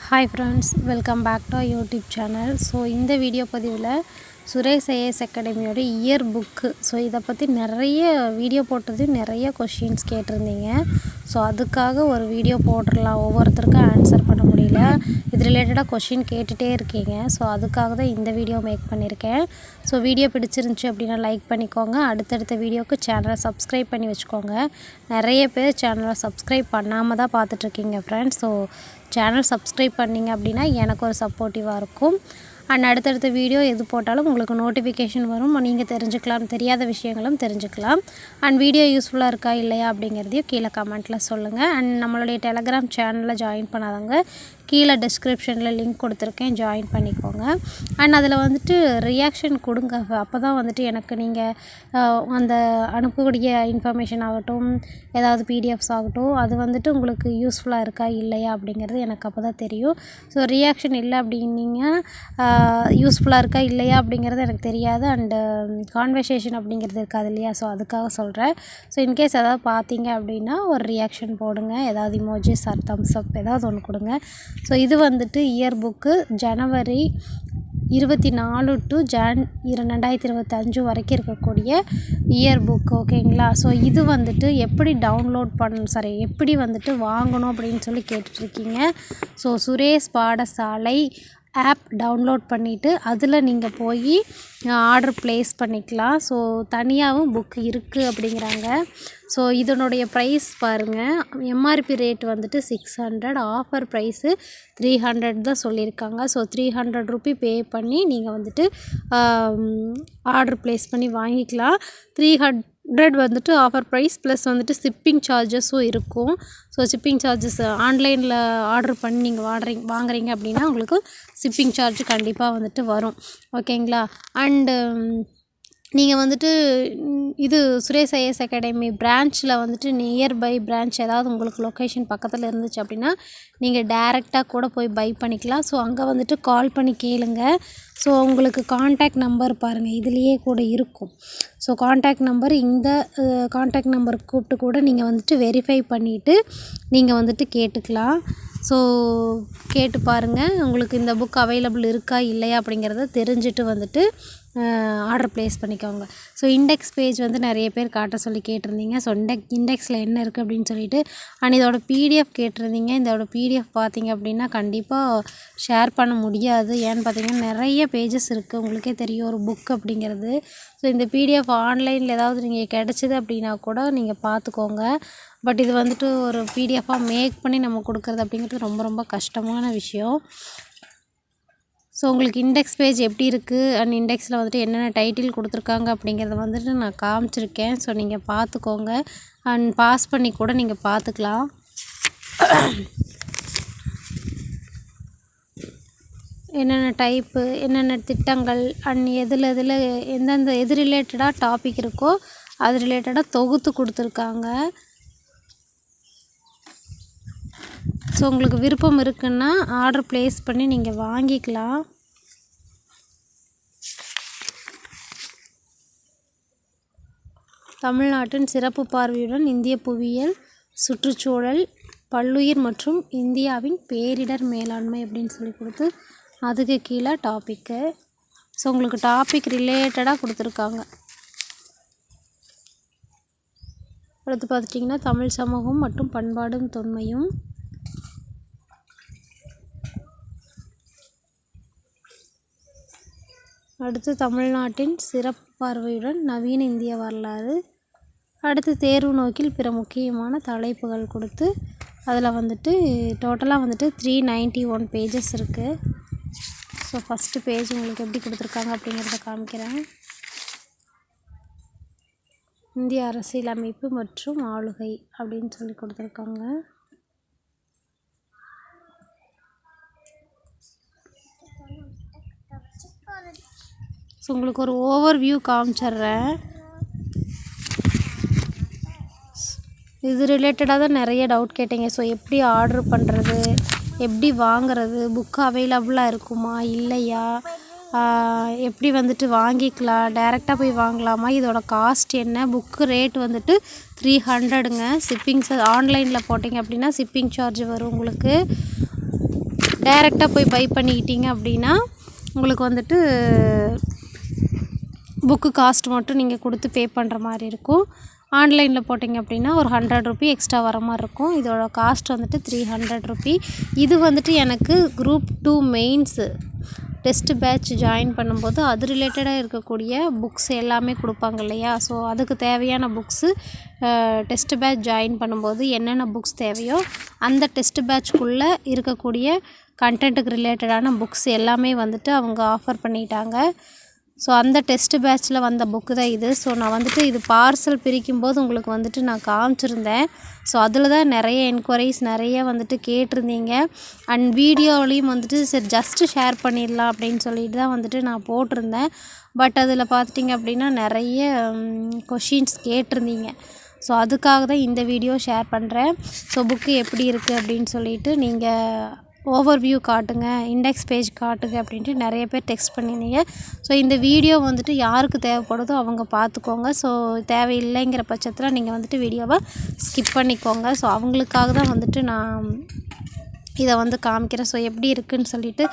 Hi friends, welcome back to our YouTube channel. So இந்த video பதிவில் Suresh IAS அகாடமியோட year book இதை பற்றி நிறைய வீடியோ போட்டது நிறைய கொஷின்ஸ் கேட்டிருந்தீங்க. ஸோ அதுக்காக ஒரு வீடியோ போட்டுடலாம், ஒவ்வொருத்தருக்கும் ஆன்சர் பண்ண முடியல, இது ரிலேட்டடாக கொஷின் கேட்டுகிட்டே இருக்கீங்க. ஸோ அதுக்காக தான் இந்த வீடியோ மேக் பண்ணியிருக்கேன். ஸோ வீடியோ பிடிச்சிருந்துச்சி அப்படின்னா லைக் பண்ணிக்கோங்க, அடுத்தடுத்த வீடியோவுக்கு சேனலை சப்ஸ்கிரைப் பண்ணி வச்சுக்கோங்க. நிறைய பேர் சேனலை சப்ஸ்கிரைப் பண்ணாமல் தான் பார்த்துட்ருக்கீங்க ஃப்ரெண்ட்ஸ். ஸோ சேனல் சப்ஸ்கிரைப் பண்ணிங்க அப்படின்னா எனக்கு ஒரு சப்போர்ட்டிவாக இருக்கும். அண்ட் அடுத்தடுத்த வீடியோ எது போட்டாலும் உங்களுக்கு நோட்டிஃபிகேஷன் வரும், நீங்கள் தெரிஞ்சுக்கலாம், தெரியாத விஷயங்களும் தெரிஞ்சுக்கலாம். அண்ட் வீடியோ யூஸ்ஃபுல்லாக இருக்கா இல்லையா அப்படிங்கிறதையும் கீழே கமெண்ட்டில் சொல்லுங்கள். அண்ட் நம்மளுடைய டெலகிராம் சேனலில் ஜாயின் பண்ணாதவங்க கீழே டிஸ்கிரிப்ஷனில் லிங்க் கொடுத்துருக்கேன், ஜாயின் பண்ணிக்கோங்க. அண்ட் அதில் வந்துட்டு ரியாக்ஷன் கொடுங்க, அப்போ தான் வந்துட்டு எனக்கு நீங்கள் அந்த அனுப்பக்கூடிய இன்ஃபர்மேஷன் ஆகட்டும், ஏதாவது பிடிஎஃப்ஸ் ஆகட்டும், அது வந்துட்டு உங்களுக்கு யூஸ்ஃபுல்லாக இருக்கா இல்லையா அப்படிங்கிறது எனக்கு அப்போ தான் தெரியும். ஸோ ரியாக்ஷன் இல்லை அப்படின்னீங்க, யூஸ்ஃபுல்லாக இருக்கா இல்லையா அப்படிங்கிறது எனக்கு தெரியாது. அண்டு கான்வர்சேஷன் அப்படிங்கிறது இருக்காது இல்லையா, ஸோ அதுக்காக சொல்கிறேன். ஸோ இன்கேஸ் ஏதாவது பார்த்தீங்க அப்படின்னா ஒரு ரியாக்ஷன் போடுங்க, ஏதாவது இமோஜிஸ் ஆர் தம்ஸ் அப் ஏதாவது ஒன்று கொடுங்க. ஸோ இது வந்துட்டு year book January 24 to Jan 2025 வரைக்கும் இருக்கக்கூடிய இயர் புக், ஓகேங்களா. ஸோ இது வந்துட்டு எப்படி எப்படி வந்துட்டு வாங்கணும் அப்படின்னு சொல்லி கேட்டுட்ருக்கீங்க. ஸோ சுரேஷ் பாடசாலை ஆப் டவுன்லோட் பண்ணிவிட்டு அதில் நீங்கள் போய் ஆர்டர் ப்ளேஸ் பண்ணிக்கலாம். ஸோ தனியாகவும் புக் இருக்குது அப்படிங்கிறாங்க. ஸோ இதனுடைய ப்ரைஸ் பாருங்கள், எம்ஆர்பி ரேட் வந்துட்டு 600, ஆஃபர் ப்ரைஸு 300 தான் சொல்லியிருக்காங்க. ஸோ 300 ரூபி பே பண்ணி நீங்கள் வந்துட்டு ஆர்டர் ப்ளேஸ் பண்ணி வாங்கிக்கலாம். 300 வந்துட்டு ஆஃபர் ப்ரைஸ் ப்ளஸ் வந்துட்டு ஷிப்பிங் சார்ஜஸும் இருக்கும். ஸோ ஷிப்பிங் சார்ஜஸ் ஆன்லைனில் ஆர்டர் பண்ணி நீங்கள் வாங்குறீங்க அப்படின்னா உங்களுக்கு ஷிப்பிங் சார்ஜ் கண்டிப்பாக வந்துட்டு வரும், ஓகேங்களா. அண்டு நீங்கள் வந்துட்டு இது சுரேஷ் ஐஏஎஸ் அகாடமி பிரான்ச்சில் வந்துட்டு நியர்பை பிரான்ச் ஏதாவது உங்களுக்கு லொக்கேஷன் பக்கத்தில் இருந்துச்சு அப்படின்னா நீங்கள் டேரெக்டாக கூட போய் பை பண்ணிக்கலாம். ஸோ அங்கே வந்துட்டு கால் பண்ணி கேளுங்க. ஸோ உங்களுக்கு கான்டாக்ட் நம்பர் பாருங்கள் இதுலேயே கூட இருக்கும். ஸோ கான்டாக்ட் நம்பர், இந்த கான்டாக்ட் நம்பர் கூப்பிட்டு கூட நீங்கள் வந்துட்டு வெரிஃபை பண்ணிவிட்டு நீங்கள் வந்துட்டு கேட்டுக்கலாம். ஸோ கேட்டு பாருங்கள், உங்களுக்கு இந்த புக் அவைலபிள் இருக்கா இல்லையா அப்படிங்கிறத தெரிஞ்சுட்டு வந்துட்டு ஆர்டர் ப்ளேஸ் பண்ணிக்கோங்க. ஸோ இண்டெக்ஸ் பேஜ் வந்து நிறைய பேர் காட்ட சொல்லி கேட்டிருந்தீங்க. ஸோ இண்டெக்ஸில் என்ன இருக்குது அப்படின்னு சொல்லிட்டு அண்ட் இதோட பிடிஎஃப் கேட்டிருந்தீங்க. இதோட பிடிஎஃப் பார்த்தீங்க அப்படின்னா கண்டிப்பாக ஷேர் பண்ண முடியாது. ஏன்னு பார்த்தீங்கன்னா நிறைய பேஜஸ் இருக்குது, உங்களுக்கே தெரியும் ஒரு புக் அப்படிங்கிறது. ஸோ இந்த பிடிஎஃப் ஆன்லைனில் ஏதாவது நீங்கள் கிடச்சிது அப்படின்னா கூட நீங்கள் பார்த்துக்கோங்க. பட் இது வந்துட்டு ஒரு பிடிஎஃபாக மேக் பண்ணி நம்ம கொடுக்குறது அப்படிங்கிறது ரொம்ப ரொம்ப கஷ்டமான விஷயம். ஸோ உங்களுக்கு இண்டெக்ஸ் பேஜ் எப்படி இருக்குது அண்ட் இண்டெக்ஸில் வந்துட்டு என்னென்ன டைட்டில் கொடுத்துருக்காங்க அப்படிங்கிறத வந்துட்டு நான் காமிச்சிருக்கேன். ஸோ நீங்கள் பார்த்துக்கோங்க அண்ட் பாஸ் பண்ணி கூட நீங்கள் பார்த்துக்கலாம். என்னென்ன டைப்பு, என்னென்ன திட்டங்கள் அண்ட் எது ரிலேட்டடாக டாபிக் இருக்கோ அது ரிலேட்டடாக தொகுத்து கொடுத்துருக்காங்க. ஸோ உங்களுக்கு விருப்பம் இருக்குன்னா ஆர்டர் ப்ளேஸ் பண்ணி நீங்கள் வாங்கிக்கலாம். தமிழ்நாட்டின் சிறப்பு பார்வையுடன் இந்திய புவியியல், சுற்றுச்சூழல், பல்லுயிர் மற்றும் இந்தியாவின் பேரிடர் மேலாண்மை அப்படின்னு சொல்லி கொடுத்து அதுக்கு கீழே டாப்பிக்கு. ஸோ உங்களுக்கு டாபிக் ரிலேட்டடாக கொடுத்துருக்காங்க. அடுத்து பார்த்துட்டிங்கன்னா தமிழ் சமூகம் மற்றும் பண்பாடும் தொன்மையும், அடுத்து தமிழ்நாட்டின் சிறப்பு பார்வையுடன் நவீன இந்திய வரலாறு, அடுத்து தேர்வு நோக்கில் பிற முக்கியமான தலைப்புகள் கொடுத்து அதில் வந்துட்டு டோட்டலாக வந்துட்டு 391 பேஜஸ் இருக்குது. ஸோ ஃபஸ்ட்டு பேஜ் உங்களுக்கு எப்படி கொடுத்துருக்காங்க அப்படிங்கிறத காமிக்கிறேன். இந்திய அரசியலமைப்பு மற்றும் ஆளுகை அப்படின்னு சொல்லி கொடுத்துருக்காங்க. ஸோ உங்களுக்கு ஒரு ஓவர் வியூ காமிச்சிட்றேன். இது ரிலேட்டடாக தான் நிறைய டவுட் கேட்டீங்க. ஸோ எப்படி ஆர்டர் பண்ணுறது, எப்படி வாங்குறது, புக்கு அவைலபிளாக இருக்குமா இல்லையா, எப்படி வந்துட்டு வாங்கிக்கலாம், டைரெக்டாக போய் வாங்கலாமா, இதோட காஸ்ட் என்ன, புக்கு ரேட் வந்துட்டு 300ங்க. ஷிப்பிங் ஆன்லைனில் போட்டிங்க அப்படின்னா ஷிப்பிங் சார்ஜ் வரும் உங்களுக்கு. டைரெக்டாக போய் பை பண்ணிக்கிட்டீங்க அப்படின்னா உங்களுக்கு வந்துட்டு புக்கு காஸ்ட் மட்டும் நீங்கள் கொடுத்து பே பண்ணுற மாதிரி இருக்கும். ஆன்லைனில் போட்டிங்க அப்படின்னா ஒரு 100 ரூபி எக்ஸ்ட்ரா வர மாதிரி இருக்கும். இதோட காஸ்ட் வந்துட்டு 300 ரூபி. இது வந்துட்டு எனக்கு group 2 mains test batch join பண்ணும்போது அது ரிலேட்டடாக இருக்கக்கூடிய புக்ஸ் எல்லாமே கொடுப்பாங்க இல்லையா. ஸோ அதுக்கு தேவையான புக்ஸு டெஸ்ட் பேட்ச் ஜாயின் பண்ணும்போது என்னென்ன புக்ஸ் தேவையோ அந்த டெஸ்ட் பேட்ச்க்குள்ளே இருக்கக்கூடிய கண்டென்ட்டுக்கு ரிலேட்டடான புக்ஸ் எல்லாமே வந்துட்டு அவங்க ஆஃபர் பண்ணிட்டாங்க. ஸோ அந்த டெஸ்ட் பேட்ச்சில் வந்த புக்கு தான் இது. ஸோ நான் வந்துட்டு இது பார்சல் பிரிக்கும்போது உங்களுக்கு வந்துட்டு நான் காமிச்சிருந்தேன். ஸோ அதில் தான் நிறைய என்கொயரிஸ் நிறைய வந்துட்டு கேட்டிருந்தீங்க. அண்ட் வீடியோவிலையும் வந்துட்டு சரி ஜஸ்ட்டு ஷேர் பண்ணிடலாம் அப்படின்னு சொல்லிட்டு தான் வந்துட்டு நான் போட்டிருந்தேன். பட் அதில் பார்த்துட்டிங்க அப்படின்னா நிறைய கொஷின்ஸ் கேட்டிருந்தீங்க. ஸோ அதுக்காக தான் இந்த வீடியோ ஷேர் பண்ணுறேன். ஸோ புக்கு எப்படி இருக்குது அப்படின்னு சொல்லிட்டு நீங்கள் ஓவர்வியூ காட்டுங்க, இண்டெக்ஸ் பேஜ் காட்டுங்க அப்படின்ட்டு நிறைய பேர் டெக்ஸ்ட் பண்ணியிருந்தீங்க. ஸோ இந்த வீடியோ வந்துட்டு யாருக்கு தேவைப்படுதோ அவங்க பார்த்துக்கோங்க. ஸோ தேவையில்லைங்கிற பட்சத்தில் நீங்கள் வந்துட்டு வீடியோவை ஸ்கிப் பண்ணிக்கோங்க. ஸோ அவங்களுக்காக தான் வந்துட்டு நான் இதை வந்து காமிக்கிறேன். ஸோ எப்படி இருக்குதுன்னு சொல்லிட்டு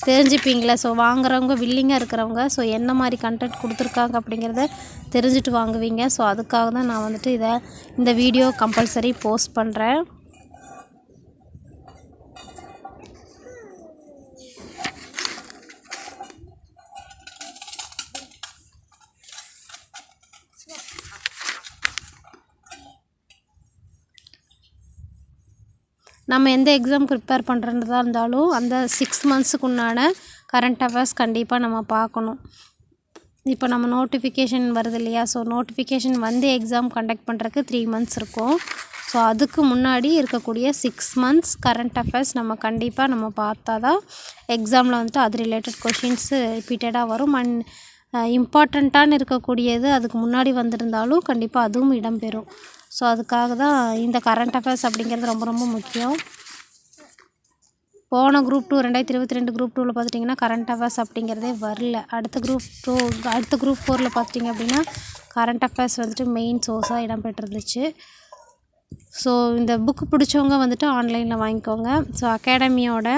தெரிஞ்சுப்பீங்களே. ஸோ வாங்குறவங்க வில்லிங்காக இருக்கிறவங்க ஸோ என்ன மாதிரி கண்டென்ட் கொடுத்துருக்காங்க அப்படிங்கிறத தெரிஞ்சுட்டு வாங்குவீங்க. ஸோ அதுக்காக தான் நான் வந்துட்டு இந்த வீடியோ கம்பல்சரி போஸ்ட் பண்ணுறேன். நம்ம எந்த எக்ஸாம் ப்ரிப்பேர் பண்ணுறதா இருந்தாலும் அந்த 6 மந்த்ஸுக்கு உண்டான கரண்ட் அஃபேர்ஸ் கண்டிப்பாக நம்ம பார்க்கணும். இப்போ நம்ம நோட்டிஃபிகேஷன் வருது இல்லையா. ஸோ நோட்டிஃபிகேஷன் வந்து எக்ஸாம் கண்டக்ட் பண்ணுறதுக்கு 3 மந்த்ஸ் இருக்கும். ஸோ அதுக்கு முன்னாடி இருக்கக்கூடிய 6 மந்த்ஸ் கரண்ட் அஃபேர்ஸ் நம்ம கண்டிப்பாக பார்த்தா தான் எக்ஸாமில் வந்துட்டு அது ரிலேட்டட் கொஷின்ஸு ரிப்பீட்டடாக வரும். அண்ட் இம்பார்ட்டண்ட்டான இருக்கக்கூடியது அதுக்கு முன்னாடி வந்திருந்தாலும் கண்டிப்பாக அதுவும் இடம்பெறும். ஸோ அதுக்காக தான் இந்த கரண்ட் அஃபேர்ஸ் அப்படிங்கிறது ரொம்ப ரொம்ப முக்கியம். போன குரூப் 2 2022 குரூப் 2வில் பார்த்துட்டிங்கன்னா கரண்ட் அஃபேர்ஸ் அப்படிங்கிறதே வரல. அடுத்த குரூப் 4ல் பார்த்துட்டிங்க அப்படின்னா கரண்ட் அஃபேர்ஸ் வந்துட்டு மெயின் சோர்ஸாக இடம்பெற்றிருந்துச்சு. ஸோ இந்த புக்கு பிடிச்சவங்க வந்துட்டு ஆன்லைனில் வாங்கிக்கோங்க. ஸோ அகாடமியோட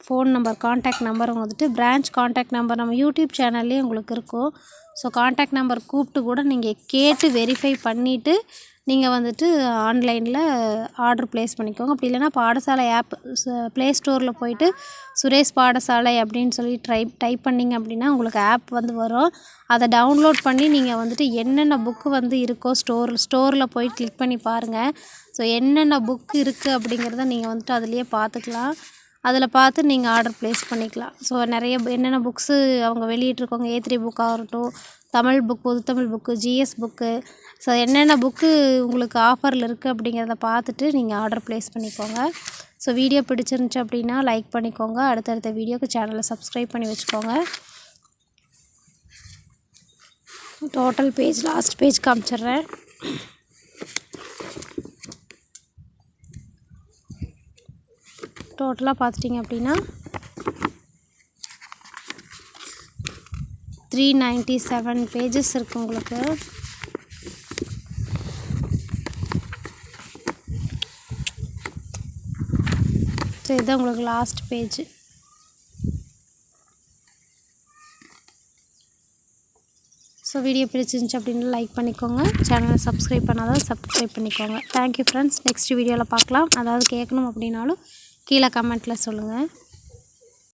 ஃபோன் நம்பர் கான்டாக்ட் நம்பர் வந்துட்டு பிரான்ச் கான்டாக்ட் நம்பர் நம்ம யூடியூப் சேனல்லேயே உங்களுக்கு இருக்கும். ஸோ கான்டாக்ட் நம்பர் கூப்பிட்டு கூட நீங்கள் கேட்டு வெரிஃபை பண்ணிவிட்டு நீங்கள் வந்துட்டு ஆன்லைனில் ஆர்டர் ப்ளேஸ் பண்ணிக்கோங்க. அப்படி இல்லைனா பாடசாலை ஆப் ப்ளே ஸ்டோரில் போயிட்டு சுரேஷ் பாடசாலை அப்படின்னு சொல்லி டைப் பண்ணிங்க அப்படின்னா உங்களுக்கு ஆப் வந்து வரும். அதை டவுன்லோட் பண்ணி நீங்கள் வந்துட்டு என்னென்ன புக்கு வந்து இருக்கோ ஸ்டோரில் போய் கிளிக் பண்ணி பாருங்கள். ஸோ என்னென்ன புக்கு இருக்குது அப்படிங்கிறத நீங்கள் வந்துட்டு அதுலேயே பார்த்துக்கலாம். அதில் பார்த்து நீங்கள் ஆர்டர் ப்ளேஸ் பண்ணிக்கலாம். ஸோ நிறைய என்னென்ன புக்ஸு அவங்க வெளியிட்ருக்கோங்க, A3 புக்காகட்டும், தமிழ் புக், பொதுத்தமிழ் புக்கு, GS புக்கு, ஸோ என்னென்ன புக்கு உங்களுக்கு ஆஃபரில் இருக்குது அப்படிங்கிறத பார்த்துட்டு நீங்கள் ஆர்டர் ப்ளேஸ் பண்ணிக்கோங்க. ஸோ வீடியோ பிடிச்சிருந்துச்சு அப்படின்னா லைக் பண்ணிக்கோங்க. அடுத்தடுத்த வீடியோக்கு சேனலை சப்ஸ்கிரைப் பண்ணி வச்சுக்கோங்க. டோட்டல் பேஜ் லாஸ்ட் பேஜ் காமிச்சிட்றேன். டோட்டலாக பார்த்துட்டிங்க அப்படின்னா 397 பேஜஸ் இருக்குது உங்களுக்கு. ஸோ இதுதான் உங்களுக்கு லாஸ்ட் பேஜ். ஸோ வீடியோ பிடிச்சிருந்துச்சு அப்படின்னு லைக் பண்ணிக்கோங்க. சேனலை சப்ஸ்கிரைப் பண்ணாதான் சப்ஸ்கிரைப் பண்ணிக்கோங்க. Thank you friends. நெக்ஸ்ட் வீடியோவில் பார்க்கலாம். அதாவது கேட்கணும் அப்படின்னாலும் கீழே கமெண்ட்டில் சொல்லுங்கள்.